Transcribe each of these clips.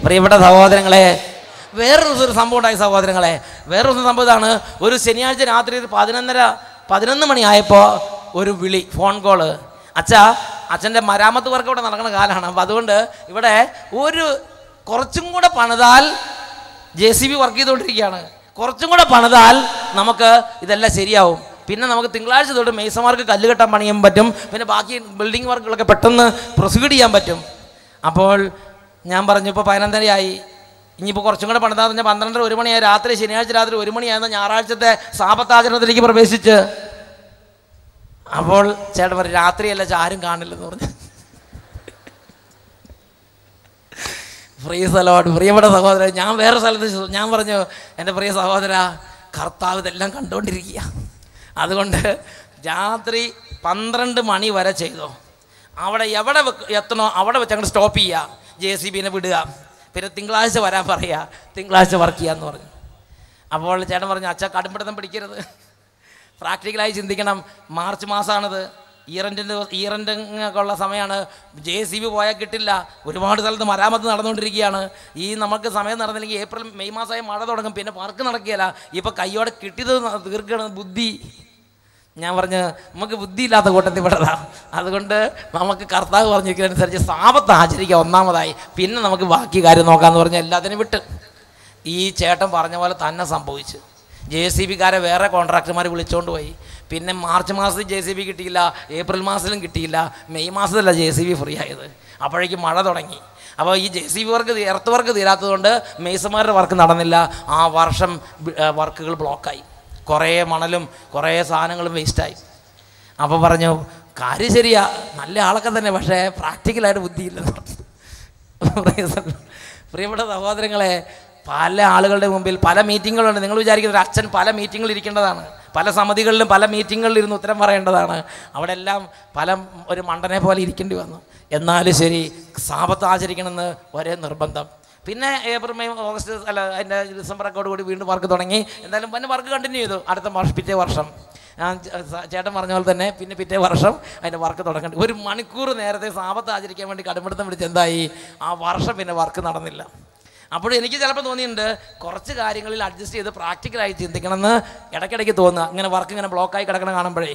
പ്രിയപ്പെട്ട സഹോദരങ്ങളെ, വേറൊരു സംഭവം ഉണ്ടായി സഹോദരങ്ങളെ. വേറൊരു സംഭവം ഇതാണ്. ഒരു ശനിയാഴ്ച രാത്രി 11 മണിയായപ്പോൾ ഒരു വിളി, ഫോൺ കോള്. അച്ഛൻ്റെ മരാമത്ത് വർക്ക് ഇവിടെ നടക്കുന്ന കാലമാണ്. അപ്പോൾ അതുകൊണ്ട് ഇവിടെ കുറച്ചും കൂടെ പണിതാൽ JCB വർക്ക് ചെയ്തുകൊണ്ടിരിക്കുകയാണ്. കുറച്ചും കൂടെ പണിതാൽ നമുക്ക് ഇതെല്ലാം ശരിയാവും. പിന്നെ നമുക്ക് തിങ്കളാഴ്ച തൊട്ട് മേസന്മാർക്ക് കല്ല് കെട്ടാൻ പണിയാൻ പറ്റും. പിന്നെ ബാക്കി ബിൽഡിംഗ് വർക്കുകളൊക്കെ പെട്ടെന്ന് പ്രൊസീഡ് ചെയ്യാൻ പറ്റും. അപ്പോൾ ഞാൻ പറഞ്ഞു, ഇപ്പോൾ 11:30 ഇനിയിപ്പോൾ കുറച്ചും കൂടെ പണിതാന്ന് പറഞ്ഞാൽ 12:30 1 മണിയായി. രാത്രി ശനിയാഴ്ച രാത്രി 1 മണിയായിരുന്ന ഞായറാഴ്ചത്തെ സാപത്താചരണത്തിലേക്ക് പ്രവേശിച്ച്. അപ്പോൾ ചേട്ടൻ പറഞ്ഞു, രാത്രിയല്ല ആരും കാണില്ലെന്ന് പറഞ്ഞു. Price the Lord. പ്രിയപ്പെട്ട സഹോദരൻ, ഞാൻ വേറെ സ്ഥലത്ത് ഞാൻ പറഞ്ഞു, എൻ്റെ പ്രിയ സഹോദര, കർത്താവ് ഇതെല്ലാം കണ്ടുകൊണ്ടിരിക്കുക. അതുകൊണ്ട് രാത്രി 12 മണി വരെ ചെയ്തോ. അവിടെ എവിടെ എത്തണോ അവിടെ വെച്ച് അങ്ങോട്ട് സ്റ്റോപ്പ് ചെയ്യുക. JCBനെ വിടുക. പിന്നെ തിങ്കളാഴ്ച വരാൻ പറയുക, തിങ്കളാഴ്ച വർക്ക് ചെയ്യാമെന്ന് പറഞ്ഞു. അപ്പോൾ ചേട്ടൻ പറഞ്ഞു, അച്ഛാ കടുംപിടുത്തം പിടിക്കരുത്, പ്രാക്ടിക്കലായി ചിന്തിക്കണം. മാർച്ച് മാസമാണിത്, ഇയർ എൻഡിങ്ങൊക്കെ ഉള്ള സമയമാണ്. JCB പോയാൽ കിട്ടില്ല. ഒരുപാട് സ്ഥലത്ത് മരാമത്ത് നടന്നുകൊണ്ടിരിക്കുകയാണ്. നമുക്ക് സമയം നടന്നില്ലെങ്കിൽ ഏപ്രിൽ മെയ് മാസമായി മഴ തുടങ്ങും. പിന്നെ വർക്ക് നടക്കുകയില്ല. ഇപ്പോൾ കയ്യോടെ കിട്ടിയത് തീർക്കണം. ബുദ്ധി, ഞാൻ പറഞ്ഞ് നമുക്ക് ബുദ്ധിയില്ലാത്ത കൂട്ടത്തിൽ പെട്ടതാ. അതുകൊണ്ട് നമുക്ക് കർത്താവ് പറഞ്ഞിരിക്കുന്നതനുസരിച്ച് സാപത്ത് ആചരിക്കുക ഒന്നാമതായി. പിന്നെ നമുക്ക് ബാക്കി കാര്യം നോക്കാമെന്ന് പറഞ്ഞ് എല്ലാത്തിനും വിട്ട്. ഈ ചേട്ടൻ പറഞ്ഞ പോലെ തന്നെ സംഭവിച്ചു. JCBക്കാരെ വേറെ കോൺട്രാക്ടർമാർ വിളിച്ചുകൊണ്ട് പോയി. പിന്നെ മാർച്ച് മാസത്തിൽ JCB കിട്ടിയില്ല, ഏപ്രിൽ മാസത്തിലും കിട്ടിയില്ല, മെയ് മാസത്തിലല്ല JCB ഫ്രീ ആയത്. അപ്പോഴേക്കും മഴ തുടങ്ങി. അപ്പോൾ ഈ JCB വർക്ക്, എർത്ത് വർക്ക് തീരാത്തതുകൊണ്ട് മേസന്മാരുടെ വർക്ക് നടന്നില്ല. ആ വർഷം വർക്കുകൾ ബ്ലോക്കായി. കുറേ മണലും കുറേ സാധനങ്ങളും വേസ്റ്റായി. അപ്പോൾ പറഞ്ഞു, കാര്യം ശരിയാ, നല്ല ആളൊക്കെ തന്നെ, പക്ഷേ പ്രാക്ടിക്കലായിട്ട് ബുദ്ധിയില്ലെന്ന് പറഞ്ഞു. പ്രിയപ്പെട്ട സഹോദരങ്ങളെ, പല ആളുകളുടെ മുമ്പിൽ പല മീറ്റിങ്ങുകളുണ്ട്. നിങ്ങൾ വിചാരിക്കുന്നത് ഒരു അച്ഛൻ പല മീറ്റിങ്ങുകളിൽ ഇരിക്കേണ്ടതാണ്, പല സമിതികളിലും പല മീറ്റിങ്ങുകളിൽ ഇരുന്ന് ഉത്തരം പറയേണ്ടതാണ്. അവിടെ എല്ലാം ഒരു മണ്ടനെ പോലെ ഇരിക്കേണ്ടി വന്നു. എന്നാലും ശരി, സാപത്ത് ആചരിക്കണമെന്ന് ഒരേ നിർബന്ധം. പിന്നെ ഏപ്രിൽ മെയ് ഓഗസ്റ്റ് അതിൻ്റെ ഡിസംബറൊക്കെ കൂടി വീണ്ടും വർക്ക് തുടങ്ങി. എന്തായാലും പിന്നെ വർക്ക് കണ്ടിന്യൂ ചെയ്തു. അടുത്ത പിറ്റേ വർഷം ചേട്ടൻ പറഞ്ഞ പോലെ തന്നെ പിന്നെ പിറ്റേ വർഷം അതിൻ്റെ വർക്ക് തുടങ്ങേണ്ടി. 1 മണിക്കൂർ നേരത്തെ സാപത്ത് ആചരിക്കാൻ വേണ്ടി കടുംപിടുത്തം പിടിച്ച് എന്തായി, ആ വർഷം പിന്നെ വർക്ക് നടന്നില്ല. അപ്പോഴും എനിക്ക് ചിലപ്പോൾ തോന്നിയിട്ടുണ്ട്, കുറച്ച് കാര്യങ്ങളിൽ അഡ്ജസ്റ്റ് ചെയ്ത് പ്രാക്ടിക്കലായി ചിന്തിക്കണമെന്ന് ഇടയ്ക്കിടയ്ക്ക് തോന്നുക. ഇങ്ങനെ വർക്ക് ഇങ്ങനെ ബ്ലോക്കായി കിടക്കണം കാണുമ്പോഴേ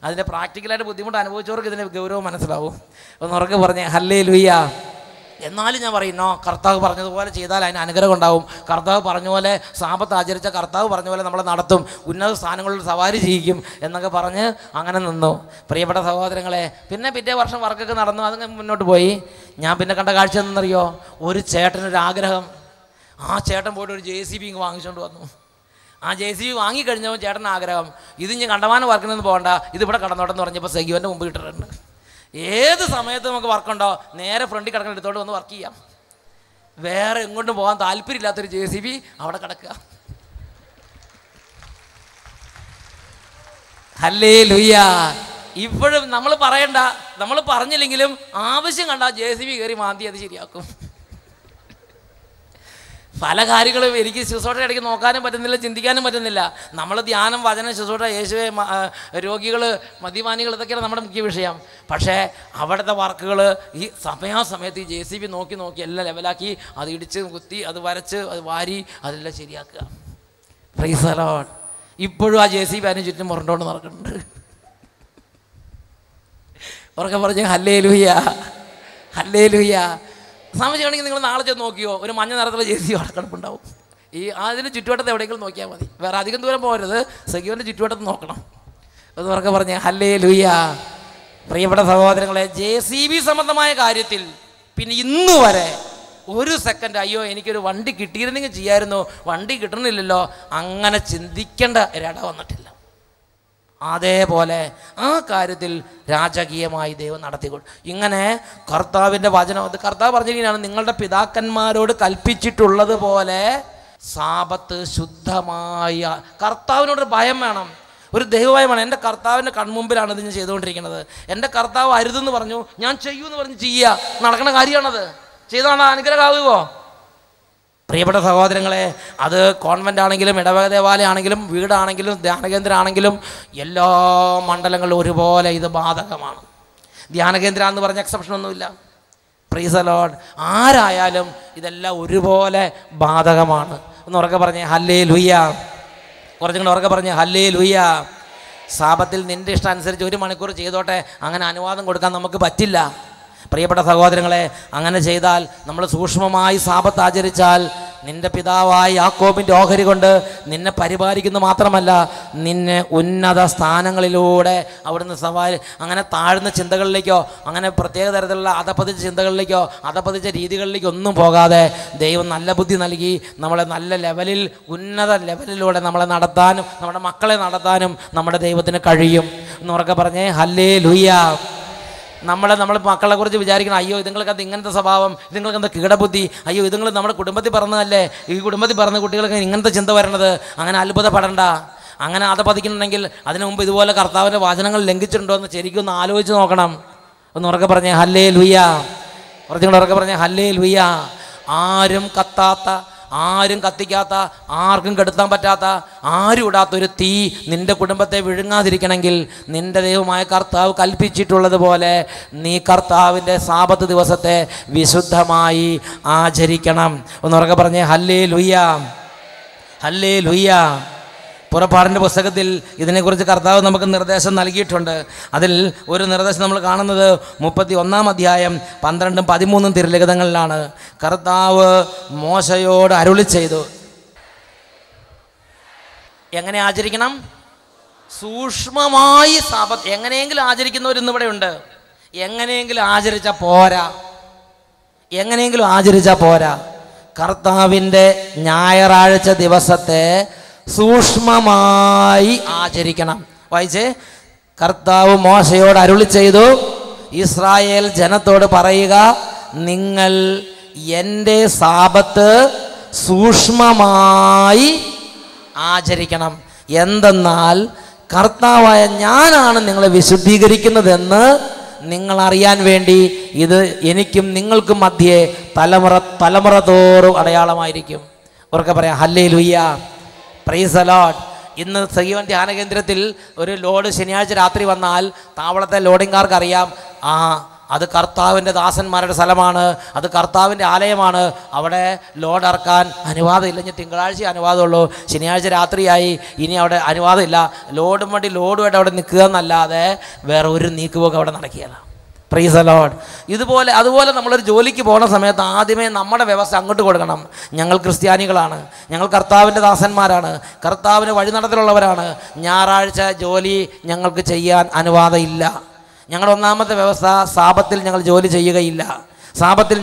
അതിൻ്റെ പ്രാക്ടിക്കലായിട്ട് ബുദ്ധിമുട്ട് അനുഭവിച്ചവർക്ക് ഇതിൻ്റെ ഗൗരവം മനസ്സിലാവും. ഒന്ന് ഉറക്കെ പറഞ്ഞേ ഹല്ലേലൂയ. എന്നാലും ഞാൻ പറയുന്നോ, കർത്താവ് പറഞ്ഞതുപോലെ ചെയ്താൽ അതിന് അനുഗ്രഹം ഉണ്ടാവും. കർത്താവ് പറഞ്ഞ പോലെ സാപത്ത് ആചരിച്ച കർത്താവ് പറഞ്ഞ പോലെ നമ്മൾ നടത്തും, ഉന്നത സ്ഥാനങ്ങളിൽ സവാരി ചെയ്യിക്കും എന്നൊക്കെ പറഞ്ഞ് അങ്ങനെ നിന്നു. പ്രിയപ്പെട്ട സഹോദരങ്ങളെ, പിന്നെ പിറ്റേ വർഷം വർക്കൊക്കെ നടന്നു, അതങ്ങ് മുന്നോട്ട് പോയി. ഞാൻ പിന്നെ കണ്ട കാഴ്ച എന്നറിയോ, ഒരു ചേട്ടനൊരാഗ്രഹം. ആ ചേട്ടൻ പോയിട്ട് ഒരു JCB വാങ്ങിച്ചുകൊണ്ട് വന്നു. ആ JCB വാങ്ങിക്കഴിഞ്ഞപ്പോൾ ചേട്ടന് ആഗ്രഹം, ഇതിഞ്ഞ് കണ്ടമാനം വർക്കിനൊന്നും പോകണ്ട, ഇതിവിടെ കടന്നോട്ടെന്ന് പറഞ്ഞപ്പോൾ സെഗ്യുവിൻ്റെ മുമ്പ് ഇട്ടിട്ടുണ്ട്. ഏത് സമയത്ത് നമുക്ക് വർക്കുണ്ടോ നേരെ ഫ്രണ്ടിൽ കിടക്കുന്ന എടുത്തോണ്ട് വന്ന് വർക്ക് ചെയ്യാം. വേറെ എങ്ങോട്ടും പോകാൻ താല്പര്യമില്ലാത്തൊരു JCB അവിടെ കിടക്കുക. ഹല്ലേലൂയ. ഇപ്പോഴും നമ്മൾ പറയണ്ട, നമ്മൾ പറഞ്ഞില്ലെങ്കിലും ആവശ്യം കണ്ട JCB കയറി മാന്തി അത് ശരിയാക്കും. പല കാര്യങ്ങളും എനിക്ക് ശുശ്രൂഷയുടെ ഇടയ്ക്ക് നോക്കാനും പറ്റുന്നില്ല, ചിന്തിക്കാനും പറ്റുന്നില്ല. നമ്മൾ ധ്യാനം, വചനം, ശുശ്രൂഷ, യേശുവെ, രോഗികൾ, മദ്യപാനികൾ, ഇതൊക്കെയാണ് നമ്മുടെ മുഖ്യ വിഷയം. പക്ഷേ അവിടുത്തെ വർക്കുകൾ ഈ സമയാസമയത്ത് ഈ JCB നോക്കി എല്ലാം ലെവലാക്കി, അത് ഇടിച്ച് കുത്തി, അത് വരച്ച്, അത് വാരി, അതെല്ലാം ശരിയാക്കുക. Price the Lord. ഇപ്പോഴും ആ JCB അതിന് ചുറ്റും മുരണ്ടോണ്ട് നടക്കുന്നുണ്ട്. ഉറക്കെ പറഞ്ഞ് ഹല്ലേലൂയ, ഹല്ലേലൂയ. സംശയമാണെങ്കിൽ നിങ്ങൾ നാളെ ചെന്ന് നോക്കിയോ, ഒരു മഞ്ഞ നിറത്തിലുള്ള JCB അവിടെ കിടപ്പുണ്ടാവും. അതിന് ചുറ്റുവട്ടത്ത് എവിടെയെങ്കിലും നോക്കിയാൽ മതി, വേറെ അധികം ദൂരം പോകരുത്. സെഗ്യുവിൻ്റെ ചുറ്റുവട്ടത്ത് നോക്കണം. അത് ഉറക്കെ പറഞ്ഞ് ഹല്ലേലൂയ. പ്രിയപ്പെട്ട സഹോദരങ്ങളെ, JCB സംബന്ധമായ കാര്യത്തിൽ പിന്നെ ഇന്ന് വരെ ഒരു സെക്കൻഡ് അയ്യോ എനിക്കൊരു വണ്ടി കിട്ടിയിരുന്നെങ്കിൽ ചെയ്യായിരുന്നു, വണ്ടി കിട്ടണില്ലല്ലോ, അങ്ങനെ ചിന്തിക്കേണ്ട ഒരിട വന്നിട്ടില്ല. അതേപോലെ ആ കാര്യത്തിൽ രാജകീയമായി ദൈവം നടത്തിക്കൊള്ളു. ഇങ്ങനെ കർത്താവിൻ്റെ വചനം, അത് കർത്താവ് പറഞ്ഞിരിക്കുകയാണ്, നിങ്ങളുടെ പിതാക്കന്മാരോട് കൽപ്പിച്ചിട്ടുള്ളത് പോലെ സാപത്ത് ശുദ്ധമായ, കർത്താവിനോട് ഭയം വേണം, ഒരു ദൈവഭയം വേണം. എൻ്റെ കർത്താവിൻ്റെ കൺമുമ്പിലാണ് ഇത് ഞാൻ ചെയ്തുകൊണ്ടിരിക്കുന്നത്. എൻ്റെ കർത്താവ് അരുതെന്ന് പറഞ്ഞു, ഞാൻ ചെയ്യൂന്ന് പറഞ്ഞ് ചെയ്യുക, നടക്കുന്ന കാര്യമാണത്. ചെയ്താണ് അനുഗ്രഹമാകുമോ? പ്രിയപ്പെട്ട സഹോദരങ്ങളെ, അത് കോൺവെൻ്റ് ആണെങ്കിലും ഇടവക ദേവാലയമാണെങ്കിലും വീടാണെങ്കിലും ധ്യാനകേന്ദ്രമാണെങ്കിലും എല്ലാ മണ്ഡലങ്ങളിലും ഒരുപോലെ ഇത് ബാധകമാണ്. ധ്യാനകേന്ദ്രം എന്ന് പറഞ്ഞ എക്സെപ്ഷൻ ഒന്നുമില്ല. Price the Lord. ആരായാലും ഇതെല്ലാം ഒരുപോലെ ബാധകമാണ്. ഒന്ന് ഉറക്കെ പറഞ്ഞേ ഹല്ലേലൂയ. കുറച്ചും കൂടെ ഉറക്കെ പറഞ്ഞേ ഹല്ലേലൂയ. സാബത്തിൽ നിൻ്റെ ഇഷ്ടം അനുസരിച്ച് 1 മണിക്കൂർ ചെയ്തോട്ടെ, അങ്ങനെ അനുവാദം കൊടുക്കാൻ നമുക്ക് പറ്റില്ല. പ്രിയപ്പെട്ട സഹോദരങ്ങളെ, അങ്ങനെ ചെയ്താൽ, നമ്മൾ സൂക്ഷ്മമായി സാബത്ത് ആചരിച്ചാൽ, നിൻ്റെ പിതാവായ യാക്കോബിൻ്റെ ഓഹരി കൊണ്ട് നിന്നെ പരിപാലിക്കുന്ന മാത്രമല്ല, നിന്നെ ഉന്നത സ്ഥാനങ്ങളിലൂടെ അവിടുന്ന് അങ്ങനെ താഴ്ന്ന ചിന്തകളിലേക്കോ അങ്ങനെ പ്രത്യേക തരത്തിലുള്ള അധപ്പതിച്ച ചിന്തകളിലേക്കോ അധപ്പതിച്ച രീതികളിലേക്കോ ഒന്നും പോകാതെ ദൈവം നല്ല ബുദ്ധി നൽകി നമ്മളെ നല്ല ലെവലിൽ, ഉന്നത ലെവലിലൂടെ നമ്മളെ നടത്താനും നമ്മുടെ മക്കളെ നടത്താനും നമ്മുടെ ദൈവത്തിന് കഴിയും. എന്നുറക്കെ പറഞ്ഞേ ഹല്ലേലൂയ. നമ്മൾ മക്കളെ കുറിച്ച് വിചാരിക്കണം, അയ്യോ ഇതുങ്ങൾക്കത് ഇങ്ങനത്തെ സ്വഭാവം, ഇതുങ്ങൾക്ക് എന്താ കീടബുദ്ധി, അയ്യോ ഇതുങ്ങൾ നമ്മുടെ കുടുംബത്തിൽ പറഞ്ഞതല്ലേ, ഈ കുടുംബത്തിൽ പറഞ്ഞ കുട്ടികൾക്ക് ഇങ്ങനത്തെ ചിന്ത വരണത്. അങ്ങനെ അത്ഭുതപ്പെടണ്ട. അങ്ങനെ അധപതിക്കുന്നുണ്ടെങ്കിൽ അതിനു മുമ്പ് ഇതുപോലെ കർത്താവിൻ്റെ വചനങ്ങൾ ലംഘിച്ചിട്ടുണ്ടോ എന്ന് ശരിക്കും ഒന്ന് ആലോചിച്ച് നോക്കണം. ഒന്ന് ഉറക്കെ പറഞ്ഞേ ഹല്ലേലൂയ. കുറച്ചും കൂടെ ഉറക്കെ പറഞ്ഞേ ഹല്ലേലൂയ. ആരും കത്താത്ത, ആരും കത്തിക്കാത്ത, ആർക്കും കെടുത്താൻ പറ്റാത്ത, ആരും ഇടാത്തൊരു തീ നിൻ്റെ കുടുംബത്തെ വിഴുങ്ങാതിരിക്കണമെങ്കിൽ നിൻ്റെ ദൈവമായ കർത്താവ് കൽപ്പിച്ചിട്ടുള്ളതുപോലെ നീ കർത്താവിൻ്റെ സാബത്ത് ദിവസത്തെ വിശുദ്ധമായി ആചരിക്കണം. ഒന്നുറക്കെ പറഞ്ഞേ ഹല്ലേലൂയ, ഹല്ലേലൂയ. പുറപ്പാടിൻ്റെ പുസ്തകത്തിൽ ഇതിനെക്കുറിച്ച് കർത്താവ് നമുക്ക് നിർദ്ദേശം നൽകിയിട്ടുണ്ട്. അതിൽ ഒരു നിർദ്ദേശം നമ്മൾ കാണുന്നത് 31-ാം അധ്യായം 12-ഉം 13-ഉം തിരുലിഖിതങ്ങളിലാണ്. കർത്താവ് മോശയോട് അരുളി ചെയ്തു, എങ്ങനെ ആചരിക്കണം? സൂക്ഷ്മമായി സാബത്ത്. എങ്ങനെയെങ്കിലും ആചരിക്കുന്നവരിന്ന് ഇവിടെ ഉണ്ട്. എങ്ങനെയെങ്കിലും ആചരിച്ചാൽ പോരാ, എങ്ങനെയെങ്കിലും ആചരിച്ചാൽ പോരാ. കർത്താവിൻ്റെ ഞായറാഴ്ച ദിവസത്തെ സൂക്ഷ്മമായി ആചരിക്കണം. വായിച്ചേ. കർത്താവ് മോശയോട് അരുളി ചെയ്തു, ഇസ്രായേൽ ജനത്തോട് പറയുക, നിങ്ങൾ എൻ്റെ സാബത്ത് സൂക്ഷ്മമായി ആചരിക്കണം. എന്തെന്നാൽ കർത്താവായ ഞാനാണ് നിങ്ങളെ വിശുദ്ധീകരിക്കുന്നതെന്ന് നിങ്ങൾ അറിയാൻ വേണ്ടി ഇത് എനിക്കും നിങ്ങൾക്കും മധ്യേ തലമുറ തോറും അടയാളമായിരിക്കും. ഉറക്കെ പറയാം ഹല്ലേലൂയ, പ്രൈസ് ദി ലോർഡ്. ഇന്ന് സജീവൻ ധ്യാന കേന്ദ്രത്തിൽ ഒരു ലോഡ് ശനിയാഴ്ച രാത്രി വന്നാൽ താവളത്തെ ലോഡിംഗുകാർക്ക് അറിയാം, അത് കർത്താവിൻ്റെ ദാസന്മാരുടെ സ്ഥലമാണ്, അത് കർത്താവിൻ്റെ ആലയമാണ്, അവിടെ ലോഡ് ഇറക്കാൻ അനുവാദം ഇല്ല. ഇനി തിങ്കളാഴ്ച അനുവാദമുള്ളൂ, ശനിയാഴ്ച രാത്രിയായി, ഇനി അവിടെ അനുവാദമില്ല. ലോഡും വേണ്ടി ലോഡുമായിട്ട് അവിടെ നിൽക്കുക എന്നല്ലാതെ വേറെ ഒരു നീക്കുപോക്ക് അവിടെ നടക്കുകയില്ല. Praise the Lord. അതുപോലെ നമ്മളൊരു ജോലിക്ക് പോകുന്ന സമയത്ത് ആദ്യമേ നമ്മുടെ വ്യവസ്ഥ അങ്ങോട്ട് കൊടുക്കണം. ഞങ്ങൾ ക്രിസ്ത്യാനികളാണ്, ഞങ്ങൾ കർത്താവിൻ്റെ ദാസന്മാരാണ്, കർത്താവിന് വഴി നടത്തിലുള്ളവരാണ്, ഞായറാഴ്ച ജോലി ഞങ്ങൾക്ക് ചെയ്യാൻ അനുവാദം ഇല്ല. ഞങ്ങളുടെ ഒന്നാമത്തെ വ്യവസ്ഥ, സാബത്തിൽ ഞങ്ങൾ ജോലി ചെയ്യുകയില്ല. സാബത്തിൽ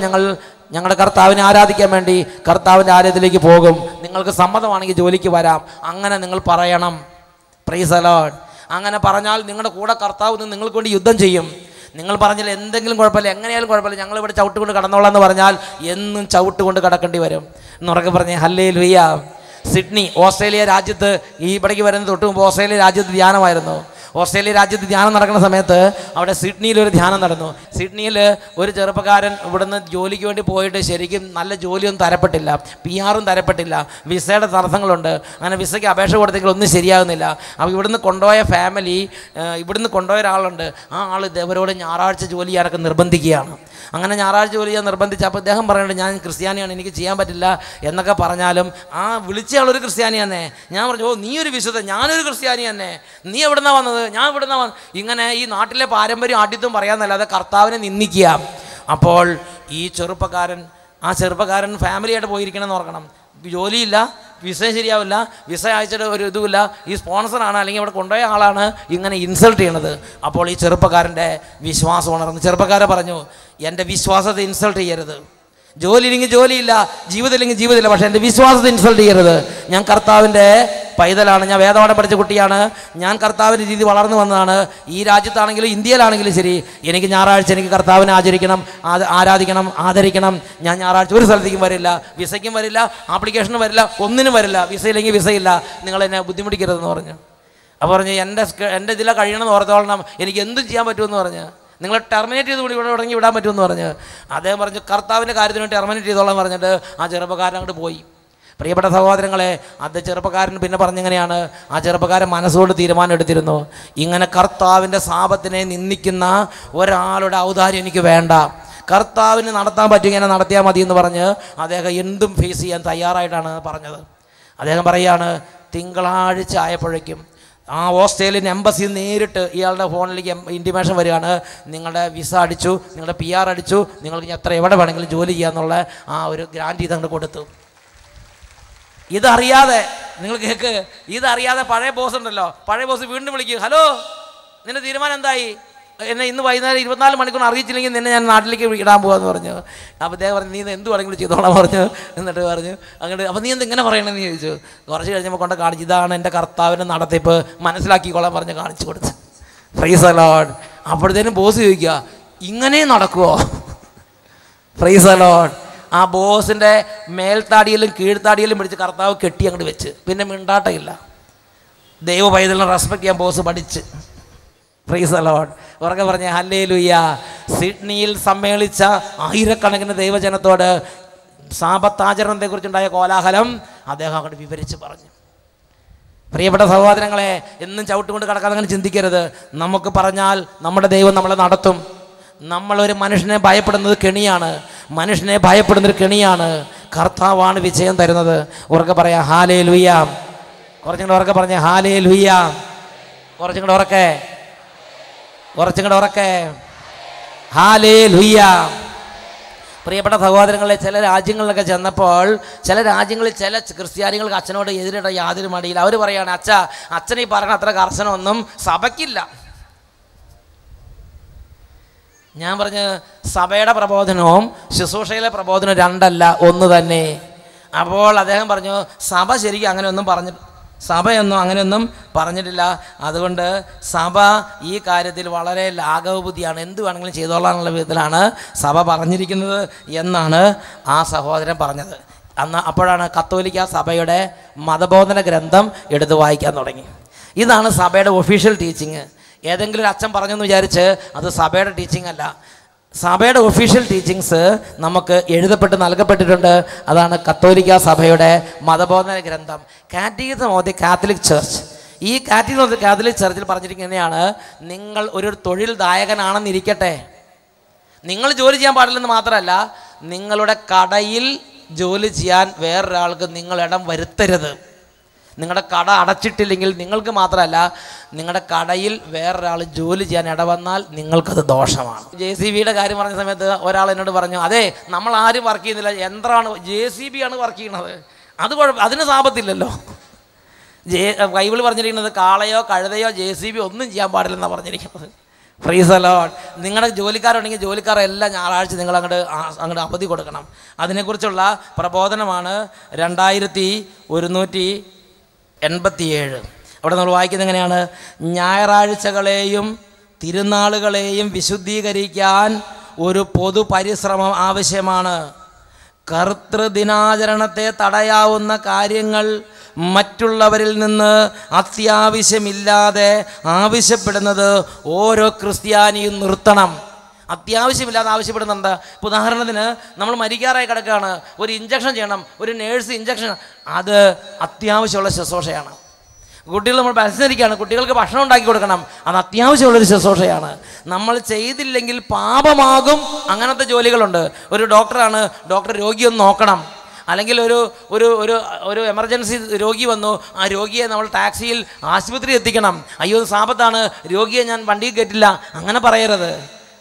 ഞങ്ങളുടെ കർത്താവിനെ ആരാധിക്കാൻ വേണ്ടി കർത്താവിൻ്റെ ആലയത്തിലേക്ക് പോകും. നിങ്ങൾക്ക് സമ്മതമാണെങ്കിൽ ജോലിക്ക് വരാം. അങ്ങനെ നിങ്ങൾ പറയണം. Price the Lord. അങ്ങനെ പറഞ്ഞാൽ നിങ്ങളുടെ കൂടെ കർത്താവ് നിങ്ങൾക്ക് വേണ്ടി യുദ്ധം ചെയ്യും. നിങ്ങൾ പറഞ്ഞാൽ എന്തെങ്കിലും കുഴപ്പമില്ല, എങ്ങനെയാലും കുഴപ്പമില്ല, ഞങ്ങളിവിടെ ചവിട്ടുകൊണ്ട് കടന്നോളാം എന്ന് പറഞ്ഞാൽ എന്നും ചവിട്ടുകൊണ്ട് കടക്കേണ്ടി വരും. എന്നുറക്കെ പറഞ്ഞേ ഹല്ലേലൂയ. സിഡ്നി, ഓസ്ട്രേലിയ രാജ്യത്ത്, ഈ ഇവിടേക്ക് വരുന്ന തൊട്ട് മുമ്പ് ഓസ്ട്രേലിയ രാജ്യത്ത് ധ്യാനമായിരുന്നു. ഓസ്ട്രേലിയ രാജ്യത്ത് ധ്യാനം നടക്കുന്ന സമയത്ത് അവിടെ സിഡ്നിയിലൊരു ധ്യാനം നടന്നു. സിഡ്നിയിൽ ഒരു ചെറുപ്പക്കാരൻ ഇവിടുന്ന് ജോലിക്ക് വേണ്ടി പോയിട്ട് ശരിക്കും നല്ല ജോലിയൊന്നും തരപ്പെട്ടില്ല, PR-ഉം തരപ്പെട്ടില്ല, വിസയുടെ തടസ്സങ്ങളുണ്ട്. അങ്ങനെ വിസയ്ക്ക് അപേക്ഷ കൊടുത്തെങ്കിൽ ഒന്നും ശരിയാകുന്നില്ല. അപ്പോൾ ഇവിടുന്ന് കൊണ്ടുപോയ ഫാമിലി, ഇവിടുന്ന് കൊണ്ടുപോയ ഒരാളുണ്ട്, ആ ആൾ ഇവരോട് ഞായറാഴ്ച ജോലി ചെയ്യാനൊക്കെ നിർബന്ധിക്കുകയാണ്. അങ്ങനെ ഞായറാഴ്ച ജോലി ചെയ്യാൻ നിർബന്ധിച്ചപ്പോൾ അദ്ദേഹം പറയുന്നുണ്ട്, ഞാൻ ക്രിസ്ത്യാനിയാണ്, എനിക്ക് ചെയ്യാൻ പറ്റില്ല എന്നൊക്കെ പറഞ്ഞാലും വിളിച്ചയാളൊരു ക്രിസ്ത്യാനി തന്നെ. ഞാൻ പറഞ്ഞു, നീ ഒരു വിശുദ്ധ, ഞാനൊരു ക്രിസ്ത്യാനി തന്നെ, നീ എവിടുന്നാ വന്നത്, ഞാൻ ഇവിടുന്ന് വന്നു. ഇങ്ങനെ ഈ നാട്ടിലെ പാരമ്പര്യം ആദ്യത്തും പറയാമെന്നല്ലാതെ കർത്താവിനെ നിന്ദിക്കുക. അപ്പോൾ ഈ ചെറുപ്പക്കാരൻ ഫാമിലിയായിട്ട് പോയിരിക്കണമെന്ന് ഓർക്കണം. ജോലിയില്ല, വിസ ശരിയാവില്ല, വിസ അയച്ചിട്ട് ഒരു ഇതുമില്ല, ഈ സ്പോൺസറാണ് അല്ലെങ്കിൽ ഇവിടെ കൊണ്ടുപോയ ആളാണ് ഇങ്ങനെ ഇൻസൾട്ട് ചെയ്യണത്. അപ്പോൾ ഈ ചെറുപ്പക്കാരൻ്റെ വിശ്വാസം ഉണർന്നു. ചെറുപ്പക്കാരൻ പറഞ്ഞു, എൻ്റെ വിശ്വാസത്തെ ഇൻസൾട്ട് ചെയ്യരുത്. ജോലി ഇല്ലെങ്കിൽ ജോലിയില്ല, ജീവിതമില്ലെങ്കിൽ ജീവിതമില്ല, പക്ഷേ എൻ്റെ വിശ്വാസത്തെ ഇൻസൾട്ട് ചെയ്യരുത്. ഞാൻ കർത്താവിൻ്റെ പൈതലാണ്, ഞാൻ വേദപാഠം പഠിച്ച കുട്ടിയാണ്, ഞാൻ കർത്താവിൻ്റെ രീതി വളർന്നു വന്നതാണ്. ഈ രാജ്യത്താണെങ്കിലും ഇന്ത്യയിലാണെങ്കിലും ശരി, എനിക്ക് ഞായറാഴ്ച എനിക്ക് കർത്താവിനെ ആരാധിക്കണം, ആദരിക്കണം. ഞാൻ ഞായറാഴ്ച ഒരു സ്ഥലത്തേക്കും വരില്ല, വിസയ്ക്കും വരില്ല, ആപ്ലിക്കേഷനും വരില്ല, ഒന്നിനും വരില്ല. വിസയില്ലെങ്കിൽ വിസയില്ല, നിങ്ങളെന്നെ ബുദ്ധിമുട്ടിക്കരുതെന്ന് പറഞ്ഞു. അപ്പോൾ പറഞ്ഞു, എൻ്റെ ഇതിലെ കഴിയണമെന്ന് ഓർത്തോളണം, എനിക്ക് എന്തും ചെയ്യാൻ പറ്റുമെന്ന് പറഞ്ഞു. നിങ്ങൾ ടെർമിനേറ്റ് ചെയ്ത് ഇവിടെ തുടങ്ങി വിടാൻ പറ്റുമെന്ന് പറഞ്ഞ് അദ്ദേഹം പറഞ്ഞു, കർത്താവിൻ്റെ കാര്യത്തിന് വേണ്ടി ടെർമിനേറ്റ് ചെയ്തോളാൻ പറഞ്ഞിട്ട് ആ ചെറുപ്പക്കാരൻ അങ്ങോട്ട് പോയി. പ്രിയപ്പെട്ട സഹോദരങ്ങളെ, അത് ചെറുപ്പക്കാരൻ പിന്നെ പറഞ്ഞെങ്ങനെയാണ്, ആ ചെറുപ്പക്കാരൻ മനസ്സോട് തീരുമാനം എടുത്തിരുന്നു, ഇങ്ങനെ കർത്താവിൻ്റെ സാപത്തിനെ നിന്ദിക്കുന്ന ഒരാളുടെ ഔദാര്യം എനിക്ക് വേണ്ട. കർത്താവിന് നടത്താൻ പറ്റും, ഇങ്ങനെ നടത്തിയാൽ മതി എന്ന് പറഞ്ഞ് അദ്ദേഹം എന്തും ഫേസ് ചെയ്യാൻ തയ്യാറായിട്ടാണ് പറഞ്ഞത്. അദ്ദേഹം പറയുകയാണ്, തിങ്കളാഴ്ച ആയപ്പോഴേക്കും ആ ഓസ്ട്രേലിയൻ എംബസിയിൽ നേരിട്ട് ഇയാളുടെ ഫോണിലേക്ക് ഇൻറ്റിമേഷൻ വരികയാണ്, നിങ്ങളുടെ വിസ അടിച്ചു, നിങ്ങളുടെ PR അടിച്ചു, നിങ്ങൾക്ക് എത്ര എവിടെ വേണമെങ്കിലും ജോലി ചെയ്യാന്നുള്ള ആ ഒരു ഗ്രാൻഡ് ഇതങ്ങോട്ട് കൊടുത്തു. ഇതറിയാതെ നിങ്ങൾ കേൾക്ക്, ഇതറിയാതെ പഴയ ബോസ് ഉണ്ടല്ലോ, പഴയ ബോസ് വീണ്ടും വിളിക്കും, ഹലോ നിന്റെ തീരുമാനം എന്തായി, എന്നെ ഇന്ന് വൈകുന്നേരം 24 മണിക്കൂർ അറിയിച്ചില്ലെങ്കിൽ നിന്നെ ഞാൻ നാട്ടിലേക്ക് ഇടാൻ പോകാമെന്ന് പറഞ്ഞു. അപ്പോൾ അദ്ദേഹം പറഞ്ഞു, നീ എന്ത് വേണമെങ്കിലും ചെയ്തോളാം പറഞ്ഞു. എന്നിട്ട് പറഞ്ഞു അങ്ങോട്ട്, അപ്പോൾ നീ എന്തിങ്ങനെ പറയണമെന്ന് ചോദിച്ചു. കുറച്ച് കഴിഞ്ഞപ്പോൾ കൊണ്ട് കാണിച്ചു, ഇതാണ് എൻ്റെ കർത്താവിൻ്റെ നടത്തിപ്പ്, മനസ്സിലാക്കിക്കോളാൻ പറഞ്ഞ് കാണിച്ചു കൊടുത്തു. Price the Lord. അപ്പോഴത്തേനും ബോസ് ചോദിക്കുക, ഇങ്ങനെ നടക്കുമോ? Price the Lord. ആ ബോസിൻ്റെ മേൽത്താടിയിലും കീഴ്ത്താടിയിലും പിടിച്ച് കർത്താവ് കെട്ടി അങ്ങോട്ട് വെച്ച്, പിന്നെ മിണ്ടാട്ടമില്ല. ദൈവ പൈതലിനെ റെസ്പെക്ട് ചെയ്യാൻ ബോസ് പഠിച്ച്. Price the Lord. ഉറക്കെ പറഞ്ഞ ഹല്ലേലൂയ. സിഡ്നിയിൽ സമ്മേളിച്ച ആയിരക്കണക്കിന് ദൈവജനത്തോട് സാപത്താചരണത്തെക്കുറിച്ചുണ്ടായ കോലാഹലം അദ്ദേഹം അങ്ങോട്ട് വിവരിച്ച് പറഞ്ഞു. പ്രിയപ്പെട്ട സഹോദരങ്ങളെ, എന്നും ചവിട്ടുകൊണ്ട് കിടക്കാതെ അങ്ങനെ ചിന്തിക്കരുത്. നമുക്ക് പറഞ്ഞാൽ നമ്മുടെ ദൈവം നമ്മളെ നടത്തും. നമ്മളൊരു മനുഷ്യനെ ഭയപ്പെടുന്നത് കെണിയാണ്, മനുഷ്യനെ ഭയപ്പെടുന്നൊരു കെണിയാണ്. കർത്താവാണ് വിജയം തരുന്നത്. ഉറക്കെ പറയാം ഹല്ലേലൂയ. കുറച്ചും കൂടെ ഉറക്കെ പറഞ്ഞ ഹല്ലേലൂയ. കുറച്ചും കൂടെ ഉറക്കെ ഹല്ലേലൂയ. പ്രിയപ്പെട്ട സഹോദരങ്ങളെ, ചില രാജ്യങ്ങളിലൊക്കെ ചെന്നപ്പോൾ ചില രാജ്യങ്ങളിൽ ചില ക്രിസ്ത്യാനികൾക്ക് അച്ഛനോട് എതിരിട്ട യാതൊരു മടിയില്ല. അവർ പറയുകയാണ്, അച്ഛൻ ഈ പറഞ്ഞ അത്ര കർശനമൊന്നും സഭയ്ക്കില്ല. ഞാൻ പറഞ്ഞ്, സഭയുടെ പ്രബോധനവും ശുശ്രൂഷയിലെ പ്രബോധനവും രണ്ടല്ല, ഒന്ന് തന്നെ. അപ്പോൾ അദ്ദേഹം പറഞ്ഞു, സഭ ശരിക്കും സഭയൊന്നും അങ്ങനെയൊന്നും പറഞ്ഞിട്ടില്ല. അതുകൊണ്ട് സഭ ഈ കാര്യത്തിൽ വളരെ ലാഘവബുദ്ധിയാണ്, എന്ത് വേണമെങ്കിലും ചെയ്തോളാനുള്ള വിധത്തിലാണ് സഭ പറഞ്ഞിരിക്കുന്നത് എന്നാണ് ആ സഹോദരൻ പറഞ്ഞത്. അപ്പോഴാണ് കത്തോലിക്ക സഭയുടെ മതബോധന ഗ്രന്ഥം എടുത്ത് വായിക്കാൻ തുടങ്ങി. ഇതാണ് സഭയുടെ ഒഫീഷ്യൽ ടീച്ചിങ്. ഏതെങ്കിലും ഒരു അച്ഛൻ പറഞ്ഞെന്ന് വിചാരിച്ച് അത് സഭയുടെ ടീച്ചിങ് അല്ല. സഭയുടെ ഒഫീഷ്യൽ ടീച്ചിങ്സ് നമുക്ക് എഴുതപ്പെട്ട് നൽകപ്പെട്ടിട്ടുണ്ട്. അതാണ് കത്തോലിക്ക സഭയുടെ മതബോധന ഗ്രന്ഥം, catechism of the Catholic church. ഈ കാറ്റഗിസം ഓഫ് ദി കാത്തലിക് ചർച്ചിൽ പറഞ്ഞിരിക്കുന്നതാണ്, നിങ്ങൾ ഒരു തൊഴിൽ ദായകനാണെന്നിരിക്കട്ടെ, നിങ്ങൾ ജോലി ചെയ്യാൻ പാടില്ലെന്ന് മാത്രമല്ല, നിങ്ങളുടെ കടയിൽ ജോലി ചെയ്യാൻ വേറൊരാൾക്ക് നിങ്ങൾ ഇടം വരുത്തരുത്. നിങ്ങളുടെ കട അടച്ചിട്ടില്ലെങ്കിൽ നിങ്ങൾക്ക് മാത്രമല്ല, നിങ്ങളുടെ കടയിൽ വേറൊരാൾ ജോലി ചെയ്യാൻ ഇടവന്നാൽ നിങ്ങൾക്കത് ദോഷമാണ്. JCBയുടെ കാര്യം പറഞ്ഞ സമയത്ത് ഒരാൾ എന്നോട് പറഞ്ഞു, അതെ നമ്മൾ ആരും വർക്ക് ചെയ്യുന്നില്ല, യന്ത്രമാണ് JCB ആണ് വർക്ക് ചെയ്യണത്, അതിന് സാപത്തില്ലല്ലോ. ബൈബിൾ പറഞ്ഞിരിക്കുന്നത് കാളയോ കഴുതയോ JCB ഒന്നും ചെയ്യാൻ പാടില്ലെന്നാണ് പറഞ്ഞിരിക്കുന്നത്. Price the Lord. നിങ്ങളുടെ ജോലിക്കാരുണ്ടെങ്കിൽ ജോലിക്കാരെല്ലാം ഞായറാഴ്ച നിങ്ങൾ അങ്ങോട്ട് അവധി കൊടുക്കണം. അതിനെക്കുറിച്ചുള്ള പ്രബോധനമാണ് 2187. അവിടെ നമ്മൾ വായിക്കുന്നത് എങ്ങനെയാണ്? ഞായറാഴ്ചകളെയും തിരുനാളുകളെയും വിശുദ്ധീകരിക്കാൻ ഒരു പൊതു പരിശ്രമം ആവശ്യമാണ്. കർത്തൃദിനാചരണത്തെ തടയാവുന്ന കാര്യങ്ങൾ മറ്റുള്ളവരിൽ നിന്ന് അത്യാവശ്യമില്ലാതെ ആവശ്യപ്പെടുന്നത് ഓരോ ക്രിസ്ത്യാനിയും നിർത്തണം. അത്യാവശ്യമില്ലാതെ ആവശ്യപ്പെടുന്നുണ്ട്. ഉദാഹരണത്തിന്, നമ്മൾ മരിക്കാറായി കിടക്കുകയാണ്, ഒരു ഇഞ്ചക്ഷൻ ചെയ്യണം, ഒരു നേഴ്സ് ഇഞ്ചക്ഷൻ, അത് അത്യാവശ്യമുള്ള ശുശ്രൂഷയാണ്. കുട്ടികൾ നമ്മൾ പരിസരിക്കുകയാണ്, കുട്ടികൾക്ക് ഭക്ഷണം ഉണ്ടാക്കി കൊടുക്കണം, അത് അത്യാവശ്യമുള്ളൊരു ശുശ്രൂഷയാണ്. നമ്മൾ ചെയ്തില്ലെങ്കിൽ പാപമാകും. അങ്ങനത്തെ ജോലികളുണ്ട്. ഒരു ഡോക്ടറാണ്, ഡോക്ടർ രോഗിയൊന്ന് നോക്കണം. അല്ലെങ്കിൽ ഒരു എമർജൻസി രോഗി വന്നു, ആ രോഗിയെ നമ്മൾ ടാക്സിയിൽ ആശുപത്രി എത്തിക്കണം. അയ്യോ സാപത്താണ്, രോഗിയെ ഞാൻ വണ്ടിയിൽ കയറ്റില്ല, അങ്ങനെ പറയരുത്.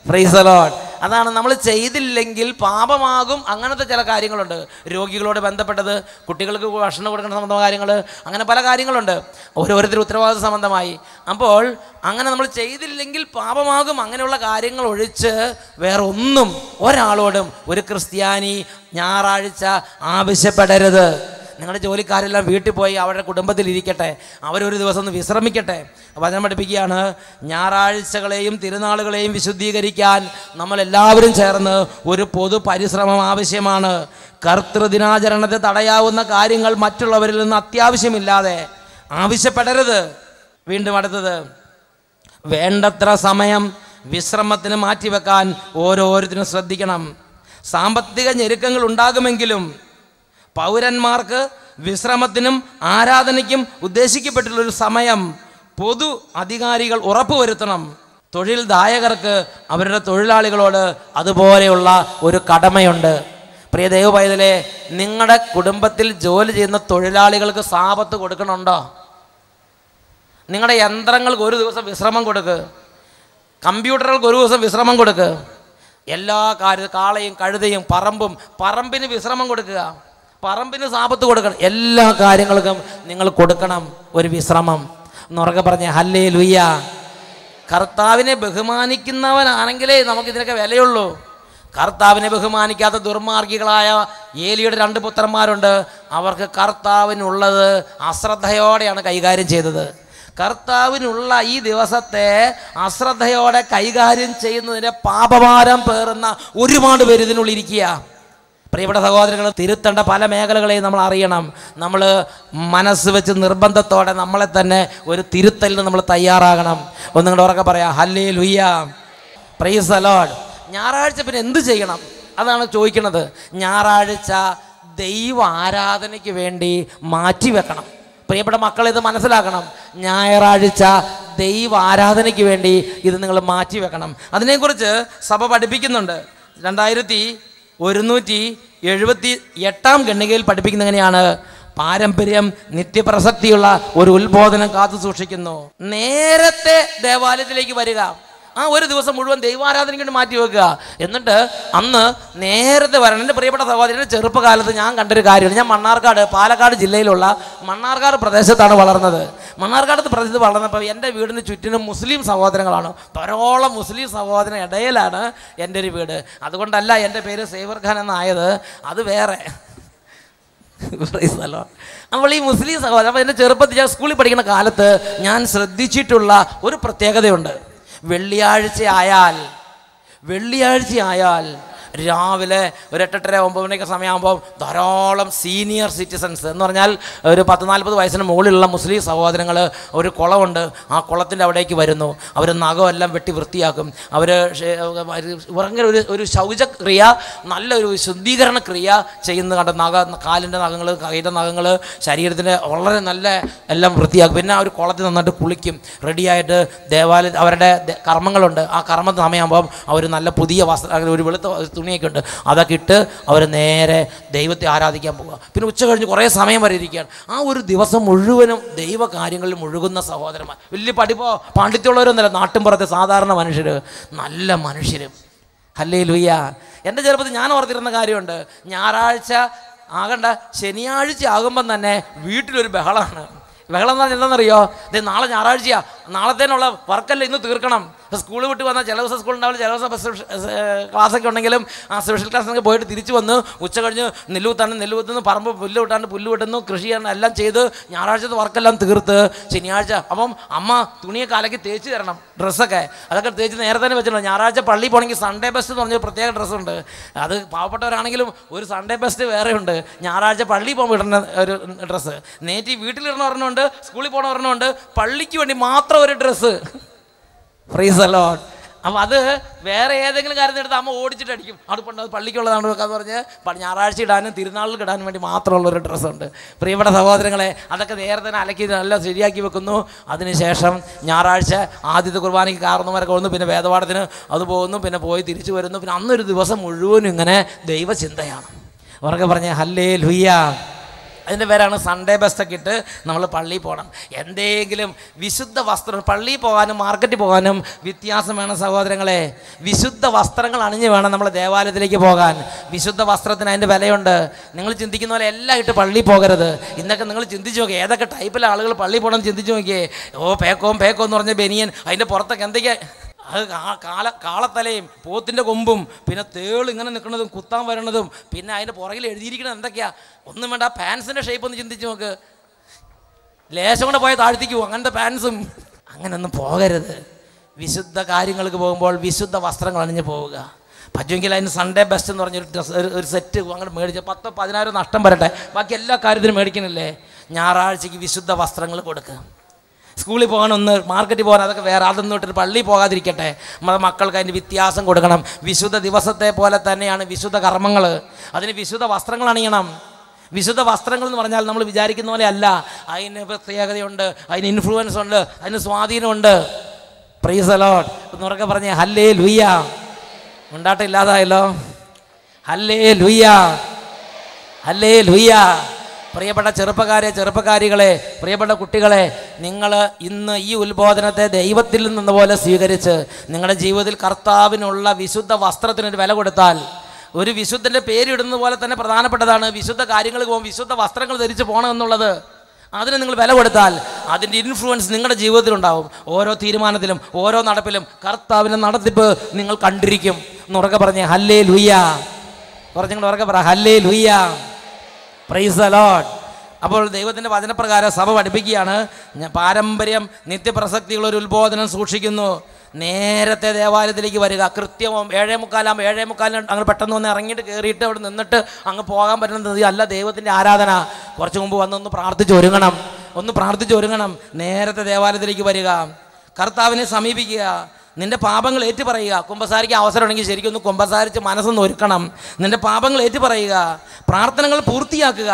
Price the Lord. അതാണ്, നമ്മൾ ചെയ്തില്ലെങ്കിൽ പാപമാകും. അങ്ങനത്തെ ചില കാര്യങ്ങളുണ്ട്. രോഗികളോട് ബന്ധപ്പെട്ടത്, കുട്ടികൾക്ക് ഭക്ഷണം കൊടുക്കുന്ന സംബന്ധമായ കാര്യങ്ങൾ, അങ്ങനെ പല കാര്യങ്ങളുണ്ട്, ഓരോരുത്തരും ഉത്തരവാദിത്വ സംബന്ധമായി. അപ്പോൾ അങ്ങനെ നമ്മൾ ചെയ്തില്ലെങ്കിൽ പാപമാകും. അങ്ങനെയുള്ള കാര്യങ്ങൾ ഒഴിച്ച് വേറെ ഒന്നും ഒരാളോടും ഒരു ക്രിസ്ത്യാനി ഞായറാഴ്ച ആവശ്യപ്പെടരുത്. നിങ്ങളുടെ ജോലിക്കാരെല്ലാം വീട്ടിൽ പോയി അവരുടെ കുടുംബത്തിലിരിക്കട്ടെ, അവരൊരു ദിവസം ഒന്ന് വിശ്രമിക്കട്ടെ. വചനം പഠിപ്പിക്കുകയാണ്, ഞായറാഴ്ചകളെയും തിരുനാളുകളെയും വിശുദ്ധീകരിക്കാൻ നമ്മളെല്ലാവരും ചേർന്ന് ഒരു പൊതു പരിശ്രമം ആവശ്യമാണ്. കർത്തൃദിനാചരണത്തെ തടയാവുന്ന കാര്യങ്ങൾ മറ്റുള്ളവരിൽ നിന്ന് അത്യാവശ്യമില്ലാതെ ആവശ്യപ്പെടരുത്. വീണ്ടും അടുത്തത്, വേണ്ടത്ര സമയം വിശ്രമത്തിന് മാറ്റിവെക്കാൻ ഓരോരുത്തരും ശ്രദ്ധിക്കണം. സാമ്പത്തിക ഞെരുക്കങ്ങൾ ഉണ്ടാകുമെങ്കിലും പൗരന്മാർക്ക് വിശ്രമത്തിനും ആരാധനയ്ക്കും ഉദ്ദേശിക്കപ്പെട്ടുള്ളൊരു സമയം പൊതു അധികാരികൾ ഉറപ്പുവരുത്തണം. തൊഴിൽദായകർക്ക് അവരുടെ തൊഴിലാളികളോട് അതുപോലെയുള്ള ഒരു കടമയുണ്ട്. പ്രിയ ദൈവപൈതലേ, നിങ്ങളുടെ കുടുംബത്തിൽ ജോലി ചെയ്യുന്ന തൊഴിലാളികൾക്ക് സാപത്ത് കൊടുക്കണുണ്ടോ? നിങ്ങളുടെ യന്ത്രങ്ങൾക്ക് ഒരു ദിവസം വിശ്രമം കൊടുക്ക്, കമ്പ്യൂട്ടറുകൾക്ക് ഒരു ദിവസം വിശ്രമം കൊടുക്ക്. എല്ലാ കാര്യവും, കാളയും കഴുതയും പറമ്പിന് വിശ്രമം കൊടുക്കുക, പറമ്പിന് സാപത്ത് കൊടുക്കണം. എല്ലാ കാര്യങ്ങൾക്കും നിങ്ങൾ കൊടുക്കണം ഒരു വിശ്രമം. എന്നുറക്കെ പറഞ്ഞേ ഹല്ലേലൂയ. കർത്താവിനെ ബഹുമാനിക്കുന്നവനാണെങ്കിലേ നമുക്കിതിനൊക്കെ വിലയുള്ളൂ. കർത്താവിനെ ബഹുമാനിക്കാത്ത ദുർമാർഗികളായ ഏലിയുടെ 2 പുത്രന്മാരുണ്ട്. അവർക്ക് കർത്താവിനുള്ളത് അശ്രദ്ധയോടെയാണ് കൈകാര്യം ചെയ്തത്. കർത്താവിനുള്ള ഈ ദിവസത്തെ അശ്രദ്ധയോടെ കൈകാര്യം ചെയ്യുന്നതിൻ്റെ പാപഭാരം പേറുന്ന ഒരുപാട് പേര് ഇതിനുള്ളിരിക്കുക. പ്രിയപ്പെട്ട സഹോദരങ്ങൾ, തിരുത്തേണ്ട പല മേഖലകളെയും നമ്മൾ അറിയണം. നമ്മൾ മനസ്സ് വെച്ച് നിർബന്ധത്തോടെ നമ്മളെ തന്നെ ഒരു തിരുത്തലിന് നമ്മൾ തയ്യാറാകണം. ഒന്നുകൂടെ ഉറക്കെ പറയാം ഹല്ലേലൂയ, പ്രൈസ് ദി ലോർഡ്. ഞായറാഴ്ച പിന്നെ എന്ത് ചെയ്യണം? അതാണ് ചോദിക്കുന്നത്. ഞായറാഴ്ച ദൈവ ആരാധനയ്ക്ക് വേണ്ടി മാറ്റിവെക്കണം. പ്രിയപ്പെട്ട മക്കളെ, ഇത് മനസ്സിലാക്കണം. ഞായറാഴ്ച ദൈവ ആരാധനയ്ക്ക് വേണ്ടി ഇത് നിങ്ങൾ മാറ്റിവെക്കണം. അതിനെക്കുറിച്ച് സഭ പഠിപ്പിക്കുന്നുണ്ട്. 2178 ഖണ്ഡികയിൽ പഠിപ്പിക്കുന്നത് എങ്ങനെയാണ്? പാരമ്പര്യം നിത്യപ്രസക്തിയുള്ള ഒരു ഉത്ബോധനം കാത്തു സൂക്ഷിക്കുന്നു. നേരത്തെ ദേവാലയത്തിലേക്ക് വരിക, ആ ഒരു ദിവസം മുഴുവൻ ദൈവാരാധനയ്ക്ക് വേണ്ടി മാറ്റി വെക്കുക. എന്നിട്ട് അന്ന് നേരത്തെ വരണം. എൻ്റെ പ്രിയപ്പെട്ട സഹോദരൻ്റെ ചെറുപ്പകാലത്ത് ഞാൻ കണ്ടൊരു കാര്യമാണ്. ഞാൻ പാലക്കാട് ജില്ലയിലുള്ള മണ്ണാർക്കാട് പ്രദേശത്താണ് വളർന്നത്. മണ്ണാർക്കാട് പ്രദേശത്ത് വളർന്നപ്പോൾ എൻ്റെ വീടിന് ചുറ്റിനും മുസ്ലിം സഹോദരങ്ങളാണ്. ധാരാളം മുസ്ലിം സഹോദരൻ ഇടയിലാണ് എൻ്റെ ഒരു വീട്. അതുകൊണ്ടല്ല എൻ്റെ പേര് സേവർ ഖാൻ എന്നായത്, അത് വേറെ. അപ്പോൾ ഈ മുസ്ലിം സഹോദരൻ, അപ്പോൾ എൻ്റെ ചെറുപ്പത്തിൽ ഞാൻ സ്കൂളിൽ പഠിക്കുന്ന കാലത്ത് ഞാൻ ശ്രദ്ധിച്ചിട്ടുള്ള ഒരു പ്രത്യേകതയുണ്ട്. വെള്ളിയാഴ്ച ആയാൽ രാവിലെ ഒരു 8:30-9 മണിയൊക്കെ സമയമാകുമ്പോൾ ധാരാളം സീനിയർ സിറ്റിസൺസ് എന്ന് പറഞ്ഞാൽ ഒരു 10-40 വയസ്സിന് മുകളിലുള്ള മുസ്ലിം സഹോദരങ്ങൾ, ഒരു കുളമുണ്ട്, ആ കുളത്തിൻ്റെ അവിടേക്ക് വരുന്നു. അവർ നഖമെല്ലാം വെട്ടി വൃത്തിയാക്കും. അവർ ഭയങ്കര ഒരു ശൗചക്രിയ, നല്ലൊരു ശുദ്ധീകരണ ക്രിയ ചെയ്യുന്ന കണ്ട കാലിൻ്റെ നഖങ്ങൾ, കൈയുടെ നഖങ്ങൾ, ശരീരത്തിൻ്റെ വളരെ നല്ല എല്ലാം വൃത്തിയാക്കും. പിന്നെ അവർ കുളത്തിൽ നന്നായിട്ട് കുളിക്കും, റെഡിയായിട്ട് ദേവാലയം അവരുടെ കർമ്മങ്ങളുണ്ട്. ആ കർമ്മ സമയമാകുമ്പം അവർ നല്ല പുതിയ വസ്ത്രം, ഒരു വെളുത്ത തുണിയൊക്കെ ഉണ്ട്, അതൊക്കെ ഇട്ട് അവർ നേരെ ദൈവത്തെ ആരാധിക്കാൻ പോവുക. പിന്നെ ഉച്ച കഴിഞ്ഞ് കുറേ സമയം വരെ ഇരിക്കുകയാണ്. ആ ഒരു ദിവസം മുഴുവനും ദൈവകാര്യങ്ങളിൽ മുഴുകുന്ന സഹോദരന്മാർ, വലിയ പാണ്ഡിത്യമുള്ളവരൊന്നുമല്ല, നാട്ടിൻപുറത്തെ സാധാരണ മനുഷ്യർ, നല്ല മനുഷ്യരും. ഹല്ലേലൂയ. എൻ്റെ ചെറുപ്പത്തിൽ ഞാൻ ഓർത്തിരുന്ന കാര്യമുണ്ട്. ഞായറാഴ്ച ആകണ്ട, ശനിയാഴ്ച ആകുമ്പം തന്നെ വീട്ടിലൊരു ബഹളമാണ്. ബഹളം എന്ന് പറഞ്ഞാൽ എന്താണെന്നറിയോ? ഇത് നാളെ ഞായറാഴ്ചയാണ്, നാളത്തേനുള്ള വർക്കല്ല ഇന്ന് തീർക്കണം. സ്കൂൾ വിട്ട് വന്നാൽ ചില ദിവസം സ്കൂൾ ഉണ്ടാവില്ല, ചില ദിവസം ക്ലാസ്സൊക്കെ ഉണ്ടെങ്കിലും ആ സ്പെഷ്യൽ ക്ലാസ്സിനൊക്കെ പോയിട്ട് തിരിച്ച് വന്ന് ഉച്ച കഴിഞ്ഞ് നെല്ലുകുത്തുന്നു, പറമ്പ് പുല്ല് വെട്ടുന്നു, കൃഷി ചെയ്യണം, എല്ലാം ചെയ്ത് ഞായറാഴ്ചത്തെ വർക്കെല്ലാം തീർത്ത് ശനിയാഴ്ച അപ്പം അമ്മ തുണിയൊക്കെ അലക്കി തേച്ച് തരണം, ഡ്രസ്സൊക്കെ അതൊക്കെ തേച്ച് നേരെ തന്നെ വെച്ചിട്ടുണ്ട്. ഞായറാഴ്ച പള്ളിയിൽ പോകണമെങ്കിൽ സൺഡേ ബെസ്റ്റ് എന്ന് പറഞ്ഞൊരു പ്രത്യേക ഡ്രസ്സുണ്ട്. അത് പാവപ്പെട്ടവരാണെങ്കിലും ഒരു സൺഡേ ബെസ്റ്റ് വേറെ ഉണ്ട്. ഞായറാഴ്ച പള്ളിയിൽ പോകുമ്പോൾ ഇടുന്ന ഒരു ഡ്രസ്സ്, നേറ്റി വീട്ടിലിടുന്ന ഒരെണ്ണമുണ്ട്, സ്കൂളിൽ പോകണ ഒരെണ്ണമുണ്ട്, പള്ളിക്ക് വേണ്ടി മാത്രം ഒരു ഡ്രസ്സ്. Price the Lord. അപ്പോൾ അത് വേറെ ഏതെങ്കിലും കാര്യത്തിൽ എടുത്ത് അമ്മ ഓടിച്ചിട്ട് അടിക്കും. അത് പള്ളിക്കുള്ളതാണ് വെക്കാന്ന് പറഞ്ഞ് ഞായറാഴ്ച ഇടാനും തിരുനാളിൽ ഇടാനും വേണ്ടി മാത്രമുള്ളൊരു ഡ്രസ്സുണ്ട്. പ്രിയപ്പെട്ട സഹോദരങ്ങളെ, അതൊക്കെ നേരത്തെ തന്നെ അലക്കി നല്ല ശരിയാക്കി വെക്കുന്നു. അതിനുശേഷം ഞായറാഴ്ച ആദ്യത്തെ കുർബാനയ്ക്ക് കാരണവരൊക്കെ വന്നു, പിന്നെ വേദപാഠത്തിന് അത് പോകുന്നു, പിന്നെ പോയി തിരിച്ചു വരുന്നു. പിന്നെ അന്നൊരു ദിവസം മുഴുവനും ഇങ്ങനെ ദൈവചിന്തയാണ്. ഉറക്കെ പറഞ്ഞേ ഹല്ലേലൂയ. അതിൻ്റെ പേരാണ് സൺഡേ ബെസ്റ്റൊക്കെ ഇട്ട് നമ്മൾ പള്ളിയിൽ പോകണം. എന്തെങ്കിലും വിശുദ്ധ വസ്ത്രം, പള്ളിയിൽ പോകാനും മാർക്കറ്റിൽ പോകാനും വ്യത്യാസം വേണം സഹോദരങ്ങളെ. വിശുദ്ധ വസ്ത്രങ്ങൾ അണിഞ്ഞ് വേണം നമ്മൾ ദേവാലയത്തിലേക്ക് പോകാൻ. വിശുദ്ധ വസ്ത്രത്തിന് അതിൻ്റെ വിലയുണ്ട്. നിങ്ങൾ ചിന്തിക്കുന്ന പോലെ എല്ലാം ഇട്ട് പള്ളിയിൽ പോകരുത്. ഇന്നൊക്കെ നിങ്ങൾ ചിന്തിച്ച് നോക്കിയേ, ഏതൊക്കെ ടൈപ്പിലെ ആളുകൾ പള്ളിയിൽ പോകണം ചിന്തിച്ച് നോക്കിയേ. പേക്കോ എന്ന് പറഞ്ഞ ബനിയൻ, അതിൻ്റെ പുറത്തൊക്കെ എന്തൊക്കെയാ, അത് കാളത്തലയും പോത്തിൻ്റെ കൊമ്പും പിന്നെ തേൾ ഇങ്ങനെ നിൽക്കുന്നതും കുത്താൻ വരണതും, പിന്നെ അതിൻ്റെ പുറകിൽ എഴുതിയിരിക്കുന്നത് എന്തൊക്കെയാ, ഒന്നും വേണ്ട. പാൻസിൻ്റെ ഷേപ്പ് ഒന്ന് ചിന്തിച്ച് നോക്ക്, ലേശം കൊണ്ട് പോയ താഴ്ത്തിക്ക് പോകും അങ്ങനത്തെ പാൻസും. അങ്ങനെയൊന്നും പോകരുത്. വിശുദ്ധ കാര്യങ്ങൾക്ക് പോകുമ്പോൾ വിശുദ്ധ വസ്ത്രങ്ങൾ അണിഞ്ഞ് പോവുക. പറ്റുമെങ്കിൽ അതിന് സൺഡേ ബെസ്റ്റ് എന്ന് പറഞ്ഞൊരു ഡ്രസ്സ്, ഒരു സെറ്റ് അങ്ങോട്ട് മേടിച്ച് 10-15 നഷ്ടം വരട്ടെ, ബാക്കി എല്ലാ കാര്യത്തിനും മേടിക്കണില്ലേ. ഞായറാഴ്ചയ്ക്ക് വിശുദ്ധ വസ്ത്രങ്ങൾ കൊടുക്കുക. സ്കൂളിൽ പോകാനൊന്ന്, മാർക്കറ്റിൽ പോകാൻ, അതൊക്കെ വേറെ. അതൊന്നും ഇട്ടിട്ട് പള്ളിയിൽ പോകാതിരിക്കട്ടെ. നമ്മുടെ മക്കൾക്ക് അതിൻ്റെ വ്യത്യാസം കൊടുക്കണം. വിശുദ്ധ ദിവസത്തെ പോലെ തന്നെയാണ് വിശുദ്ധ കർമ്മങ്ങൾ. അതിന് വിശുദ്ധ വസ്ത്രങ്ങൾ അണിയണം. വിശുദ്ധ വസ്ത്രങ്ങൾ എന്ന് പറഞ്ഞാൽ നമ്മൾ വിചാരിക്കുന്ന പോലെ അല്ല. അതിന് പ്രത്യേകതയുണ്ട്, അതിന് ഇൻഫ്ലുവൻസ് ഉണ്ട്, അതിന് സ്വാധീനമുണ്ട്. Price the Lord. ഒന്നുറക്കെ പറഞ്ഞേ ഹല്ലേലൂയ. ഉണ്ടാട്ടില്ലാതായല്ലോ. Hallelujah, hallelujah. പ്രിയപ്പെട്ട ചെറുപ്പക്കാരികളെ, പ്രിയപ്പെട്ട കുട്ടികളെ, നിങ്ങൾ ഇന്ന് ഈ ഉത്ബോധനത്തെ ദൈവത്തിൽ നിന്ന് പോലെ സ്വീകരിച്ച് നിങ്ങളുടെ ജീവിതത്തിൽ കർത്താവിനുള്ള വിശുദ്ധ വസ്ത്രത്തിനൊരു വില കൊടുത്താൽ, ഒരു വിശുദ്ധൻ്റെ പേരിടുന്നത് പോലെ തന്നെ പ്രധാനപ്പെട്ടതാണ് വിശുദ്ധ കാര്യങ്ങൾക്ക് പോകും വിശുദ്ധ വസ്ത്രങ്ങൾ ധരിച്ച് പോകണം എന്നുള്ളത്. അതിന് നിങ്ങൾ വില കൊടുത്താൽ അതിൻ്റെ ഇൻഫ്ലുവൻസ് നിങ്ങളുടെ ജീവിതത്തിലുണ്ടാവും. ഓരോ തീരുമാനത്തിലും ഓരോ നടപ്പിലും കർത്താവിൻ്റെ നടത്തിപ്പ് നിങ്ങൾ കണ്ടിരിക്കും. എന്നുറക്കെ പറഞ്ഞേ ഹല്ലേലൂയ. കുറച്ചുകൂടെ ഉറക്കെ പറ ഹല്ലേലൂയ. Price the Lord. അപ്പോൾ ദൈവത്തിൻ്റെ വചനപ്രകാരം സഭ പഠിപ്പിക്കുകയാണ്, പാരമ്പര്യം നിത്യപ്രസക്തിയുള്ള ഒരു ഉത്ബോധനം സൂക്ഷിക്കുന്നു. നേരത്തെ ദേവാലയത്തിലേക്ക് വരിക. കൃത്യം 7:45 അങ്ങ് പെട്ടെന്ന് ഒന്ന് ഇറങ്ങിയിട്ട് കയറിയിട്ട് അവിടെ നിന്നിട്ട് അങ്ങ് പോകാൻ പറ്റുന്നത് അല്ല ദൈവത്തിൻ്റെ ആരാധന. കുറച്ച് മുമ്പ് വന്നൊന്ന് പ്രാർത്ഥിച്ചൊരുങ്ങണം. നേരത്തെ ദേവാലയത്തിലേക്ക് വരിക, കർത്താവിനെ സമീപിക്കുക, നിന്റെ പാപങ്ങൾ ഏറ്റുപറയുക. കുമ്പസാരിക്കാൻ അവസരം ഉണ്ടെങ്കിൽ ശരിക്കും ഒന്ന് കുമ്പസാരിച്ച് മനസ്സൊന്ന് ഒരുക്കണം. നിന്റെ പാപങ്ങൾ ഏറ്റുപറയുക, പ്രാർത്ഥനകൾ പൂർത്തിയാക്കുക.